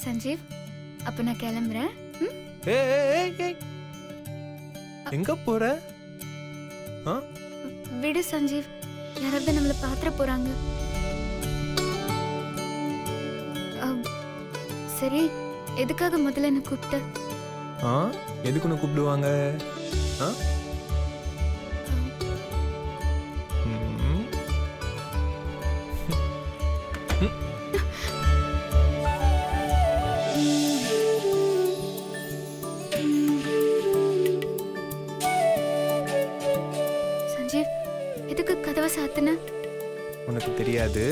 சஞ்சீவ், அப்ப நான் கிளம்புறேன். எங்க போற? விடு சஞ்சீவ், யாராவது நம்மள பாத்திர போறாங்க. சரி, எதுக்காக முதல்ல என்ன கூப்பிட்ட? எதுக்குன்னு கூப்பிடுவாங்க? சஞ்சீவ், எதுக்கு கதவை சாத்துன? உனக்கு தெரியாது.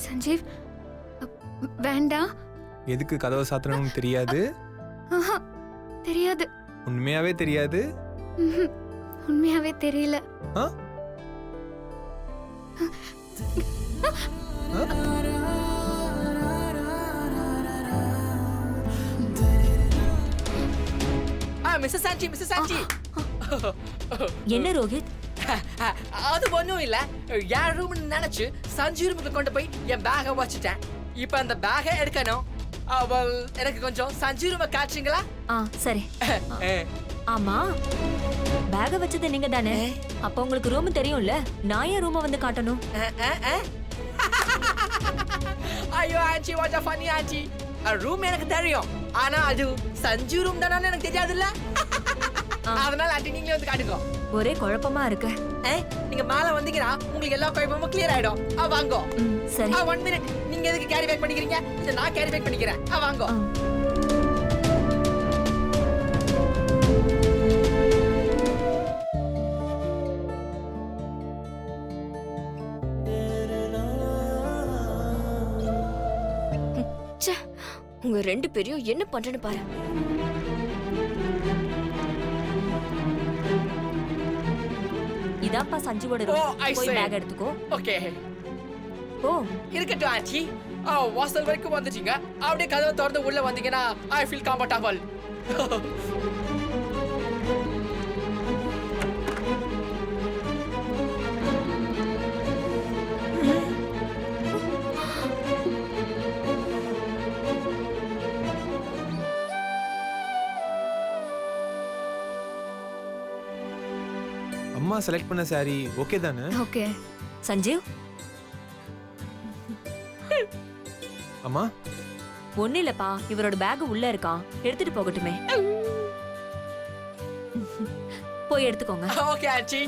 சஞ்சீவ், வேண்டாம். எதுக்கு கதவை சாத்தணும்னு தெரியாது? தெரியாது. உண்மையாவே தெரியாது? உண்மையாவே தெரியல. Mrs aunty, Mrs aunty. என்ன ரோஹித்? அது ஒண்ணும் இல்ல. என் ரூம்னு நினைச்சு சஞ்சு ரூமுக்கு கொண்டு போய் என் பேக வச்சுட்டேன். இப்ப அந்த பேக எடுக்கணும். அவள் எனக்கு கொஞ்சம் சஞ்சு ரூம காட்டுறீங்களா? சரி. ஆமா, பேக வச்சது நீங்க தானே? அப்ப உங்களுக்கு ரூம் தெரியும்ல, நான் ஏன் ரூம வந்து காட்டணும்? ஐயோ anti, what a funny anti. Room எனக்கு தெரியும், ஆனா அது சஞ்சு ரூம் தானே எனக்கு தெரியாதுல்ல. அதனால ஆன்ட்டி நீங்களே வந்து காட்டுங்க. ஒரே குழப்பமா இருக்கு. நீங்க மேல வந்தீங்கன்னா உங்களுக்கு எல்லா குழப்பமும் கிளியர் ஆயிடும். வாங்க. சரி. 1 மினிட். நீங்க எதுக்கு கேரி பேக் பண்ணிக்கிறீங்க? இத நான் கேரி பேக் பண்ணிக்கிறேன். வாங்க. உங்க ரெண்டு பேரையும் என்ன பண்றேன்னு பாரு. இதாப்பா சஞ்சுவோட ரூம். போய் பேக் எடுத்துக்கோ. ஓகே. இருக்கட்டும் ஆன்ட்டி. வாசல் வரைக்கும் வந்துட்டீங்க. அப்படியே கதவை திறந்து உள்ள வந்தீங்கன்னா ஐ ஃபீல் கம்ஃபர்டபிள். அம்மா செலக்ட் பண்ண சாரி ஓகே தானே? ஓகே. சஞ்சீவ், அம்மா ஒண்ணு இல்லப்பா, இவரோட பேக் உள்ள இருக்கான், எடுத்துட்டு போகட்டுமே. போய் எடுத்துக்கோங்க. Okay aunty.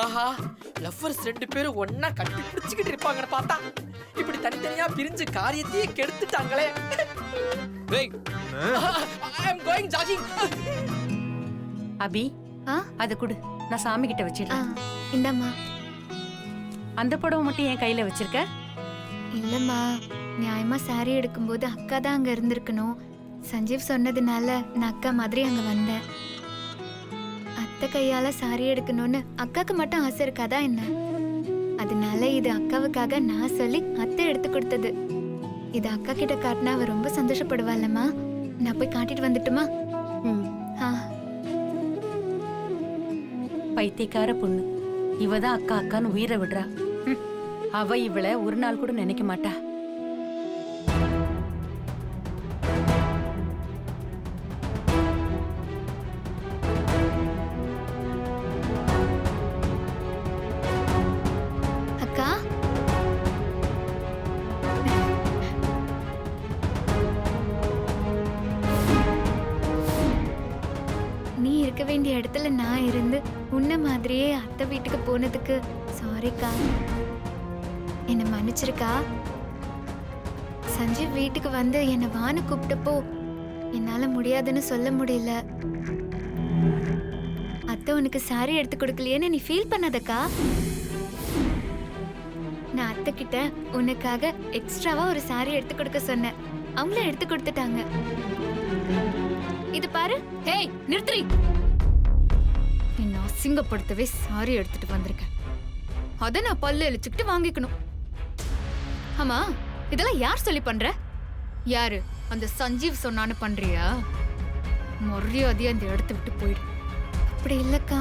ஆஹா, லவ்வர்ஸ் ரெண்டு பேரும் ஒண்ணா கட்டி பிடிச்சிக்கிட்டு இருப்பாங்கன்னு பார்த்தா இப்படி தனித்தனியா பிரிஞ்சு காரியத்தையே கெடுத்துட்டாங்களே. I am going jogging. அபி, அத குடு, நான் சாமி கிட்ட வச்சிடுறேன். இந்தம்மா. அந்த புடவை மட்டும் என் கையில வச்சிருக்க? இல்லம்மா, நியாயமா சாரி எடுக்கும்போது அக்கா தான் அங்க இருந்திருக்கணும். சஞ்சீவ் சொன்னதுனால நான் அக்கா மாதிரி அங்க வந்தேன். அத்தை கையால சாரி எடுக்கணும்னு அக்காக்கு மட்டும் ஆசை இருக்காதா என்ன? அதனால இது அக்காவுக்காக நான் சொல்லி அத்தை எடுத்து கொடுத்தது. இது அக்கா கிட்ட காட்டினா அவ ரொம்ப சந்தோஷப்படுவாள்லம்மா. நான் போய் காட்டிட்டு வந்துட்டுமா? பைத்தியக்கார பொண்ணு இவதான் அக்கா அக்கான்னு உயிரை விடுறா. அவ இவளை ஒரு நாள் கூட நினைக்க மாட்டா. அக்கா, நீ இருக்க வேண்டிய இடத்துல நான் இருந்து உன்ன மாதிரியே அத்தை வீட்டுக்கு போனதுக்கு சாரிக்கா. என்ன மன்னிச்சிருக்கா. சஞ்சீவ் வீட்டுக்கு வந்து என்ன வான்னு கூப்பிட்டப்போ என்னால முடியாதுன்னு சொல்ல முடியல. அத்தை உனக்கு சாரி எடுத்து கொடுக்கலையேன்னு நீ ஃபீல் பண்ணாதக்கா. நான் அத்தை கிட்ட உனக்காக எக்ஸ்ட்ராவா ஒரு சாரி எடுத்து கொடுக்க சொன்னேன். அவங்களும் எடுத்து கொடுத்துட்டாங்க. இது பாரு. ஹேய், நிறுத்துறி. என்ன அசிங்கப்படுத்தவே சாரி எடுத்துட்டு வந்திருக்கேன். அத நான் பல்ல இழிச்சுக்கிட்டு வாங்கிக்கணும். ஆமா இதெல்லாம் யார் சொல்லி பண்ற? யாரு அந்த சஞ்சீவ் சொன்னான்னு பண்றியா? மரியாதையா அந்த இடத்த விட்டு போயிடு. அப்படி இல்லக்கா,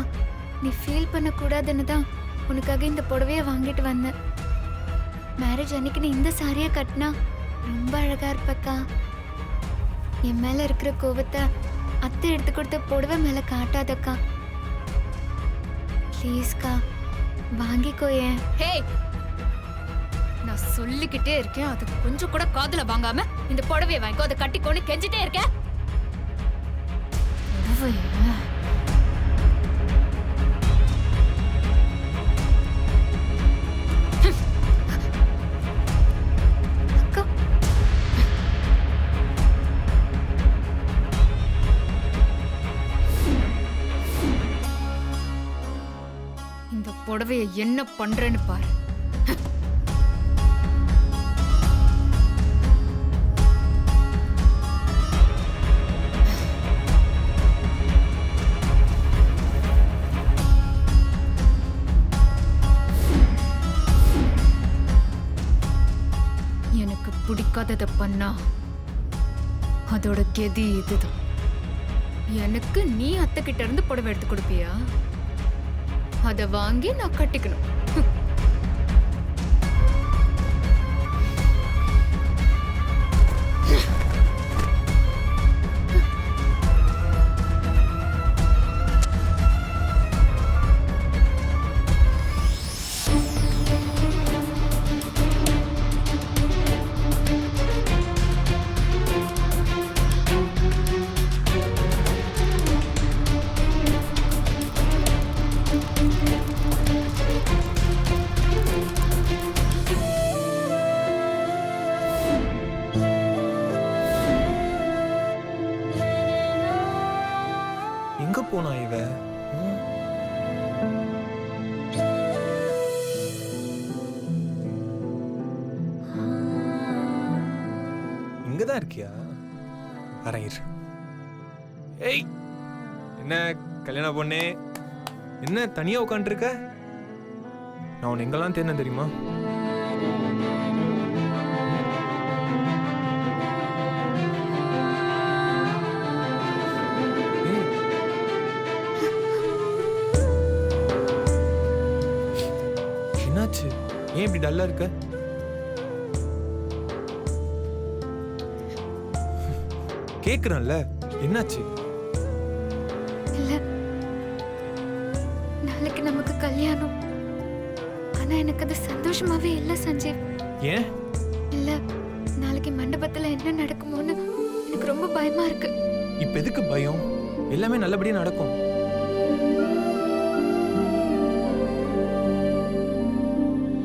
நீ ஃபீல் பண்ண கூடாதுன்னு தான் உனக்காக இந்த புடவைய வாங்கிட்டு வந்தேன். மேரேஜ் அன்னைக்கு நீ இந்த சாரியை கட்டினா ரொம்ப அழகா இருப்பக்கா. என் மேல இருக்கிற கோவத்தை அத்தை எடுத்து கொடுத்த புடவை மேல காட்டாதக்கா. ப்ளீஸ்க்கா, வாங்கிக்கோ. ஏன் ஹே, நான் சொல்லிக்கிட்டே இருக்கேன், அது கொஞ்சம் கூட காதுல வாங்காம இந்த புடவைய வாங்கிக்கோ, அதை கட்டிக்கோன்னு கெஞ்சிட்டே இருக்கேன். புடவைய அக்கா, இந்த புடவைய என்ன பண்றேன்னு பாரு. எனக்கு பிடிக்காததை பண்ணா அதோட கெதி இதுதான். எனக்கு நீ அத்தை கிட்ட இருந்து புடவை எடுத்து கொடுப்பியா? அதை வாங்கி நான் கட்டிக்கணும். எங்க போனா இவ? இங்கதான் இருக்கியா? வரேன் இரு. ஏய், என்ன கல்யாண பொண்ணே, என்ன தனியா உட்காந்துருக்க? நான் உன்னை எங்கெல்லாம் தேடினேன் தெரியுமா? ஏய், என்னாச்சு? ஏன் இப்படி டல்லா இருக்க? கேக்குறேன்ல, என்னாச்சு? இல்ல, நாளைக்கு நமக்கு கல்யாணம். ஆனா எனக்கு அது சந்தோஷமாவே இல்ல சஞ்சீவ். ஏன்? இல்ல, நாளைக்கு மண்டபத்துல என்ன நடக்குமோன்னு எனக்கு ரொம்ப பயமா இருக்கு. இப்ப எதுக்கு பயம்? எல்லாமே நல்லபடியா நடக்கும்.